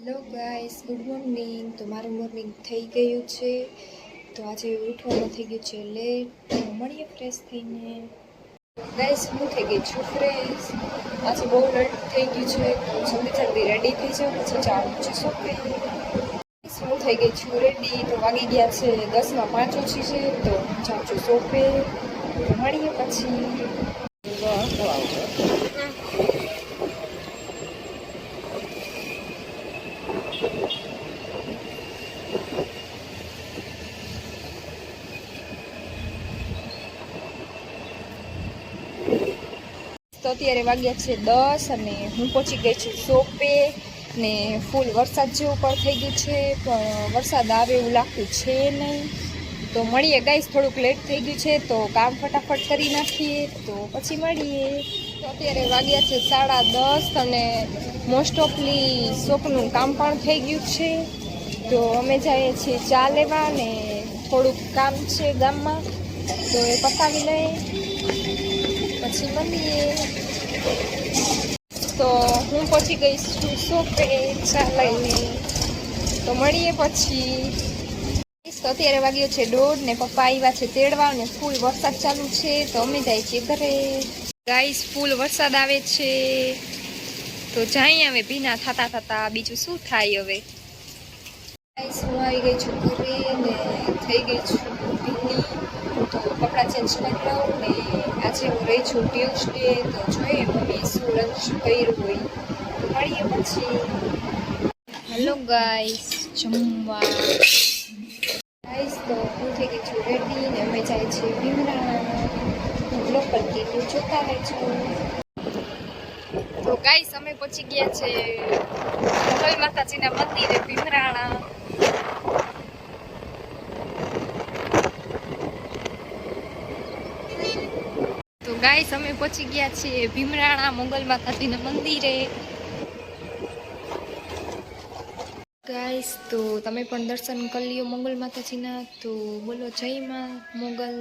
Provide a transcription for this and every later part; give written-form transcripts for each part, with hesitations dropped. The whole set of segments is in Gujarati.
Hello guys, good morning. તો મારું મોર્નિંગ થઈ ગયું છે. તો આજે ઉઠવામાં થઈ ગયું છે લેટ. તો મળીએ ફ્રેશ થઈને. ગાઈસ, હું થઈ ગઈ છું ફ્રેશ. આજે બહુ લેટ થઈ ગયું છે. તો જલ્દી રેડી થઈ જાઉં પછી જાઉં છું શોપે. હું થઈ ગઈ છું રેડી. તો વાગી ગયા છે 10:05 ઓછી છે. તો જાઉં છું શોપે. તો મળીએ પછી. તો અત્યારે વાગ્યા છે 10 અને હું પહોંચી ગઈ છું શોપે ને ફૂલ વરસાદ જેવું પણ થઈ ગયું છે, પણ વરસાદ આવે એવું લાગતું છે નહીં. તો મળીએ ગાઈસ, થોડુંક લેટ થઈ ગયું છે તો કામ ફટાફટ કરી નાખીએ. તો પછી મળીએ. તો અત્યારે વાગ્યા છે 10:30 અને મોસ્ટ ઓફલી શોપનું કામ પણ થઈ ગયું છે. તો અમે જઈએ છીએ ચા લેવા ને થોડુંક કામ છે ગામમાં, તો એ પતાવી લઈએ પછી મળીએ. તો હું પહોંચી ગઈ છું શોપે ચા લઈને. તો મળીએ પછી. તો અત્યારે વાગ્યો છે 1:30 ને પપ્પા આવ્યા છે તેડવા ને ફૂલ વરસાદ ચાલુ છે. તો અમે જાય છીએ ઘરે. ગાઈસ, ફૂલ વરસાદ આવે છે. તો જાય હવે ભીના થતા બીજું શું થાય હવે. ગાઈસ, હું આવી ગઈ છું ઘરે ને થઈ ગઈ છું ભીની. તો કપડાં ચેન્જ કરી લઉં ને આજે હું રહી છું ટ્યુસડે. તો જોઈએ મમ્મી શું લંચ કર્યું હોય. મળીએ પછી. હેલો ગાઈસ, જમવા. ગાઈસ, તો હું થઈ ગઈ છું રેડી ને અમે જાય છીએ ભીમરાણા. લોકલ ટીવી જોતા રહેજો. તો ગાઈસ, અમે પહોંચી ગયા છે મોગલ માતાજીના મંદિરે ભીમરાણા. તો ગાઈસ, અમે પહોંચી ગયા છીએ ભીમરાણા મોગલ માતાજીના મંદિરે. ગાઈસ, તો તમે પણ દર્શન કરી લ્યો મોગલ માતાજીના. તો બોલો જય માં મોગલ.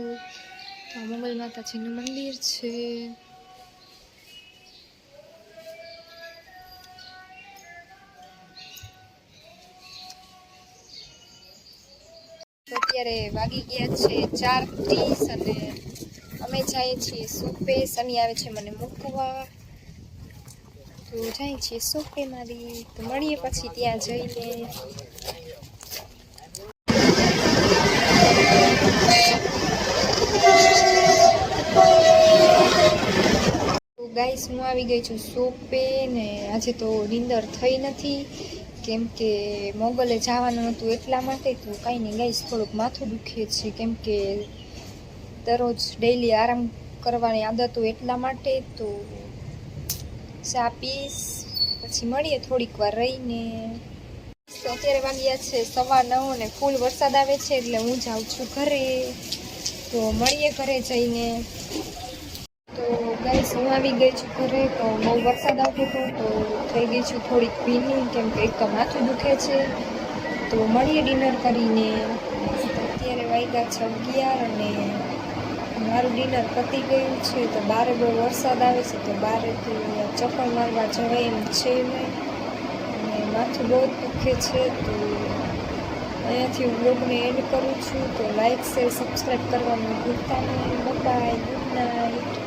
તો મોગલ માતાજીનું મંદિર છે. અત્યારે વાગી ગયા છે 4:30 અને અમે જઈએ છીએ શોપે. શનિ આવે છે મને મૂકવા. તો જાય છીએ શોપે મારી. તો મળીએ પછી ત્યાં જઈને. તો ગાઈસ, હું આવી ગઈ છું શોપે ને આજે તો નીંદર થઈ નથી કેમ કે મોગલે જવાનું હતું એટલા માટે. તો કાંઈ નહીં ગાઈસ, થોડુંક માથું દુખે છે કેમ કે દરરોજ ડેઈલી આરામ કરવાની આદત હોય એટલા માટે. તો ચા પીશ પછી મળીએ થોડીક વાર રહીને. તો અત્યારે વાગ્યા છે 9:15 ને ફૂલ વરસાદ આવે છે એટલે હું જાઉં છું ઘરે. તો મળીએ ઘરે જઈને. તો ગાઈસ, હું આવી ગઈ છું ઘરે. તો બહુ વરસાદ આવતો હતો તો થઈ ગઈ છું થોડીક ભીની કેમ કે એક તો માથું દુખે છે. તો મળીએ ડિનર કરીને. અત્યારે વાગ્યા છે 11 અને મારું ડિનર પતી ગયું છે. તો બહાર બહુ વરસાદ આવે છે તો બહાર તો ચક્કર મારવા જવાય એમ છે નહીં અને માથું બહુ દુખે છે. તો અહીંયાથી હું બ્લોગને એન્ડ કરું છું. તો લાઈક શેર સબસ્ક્રાઈબ કરવાનું ભૂલતા નહીં. Bye, good night.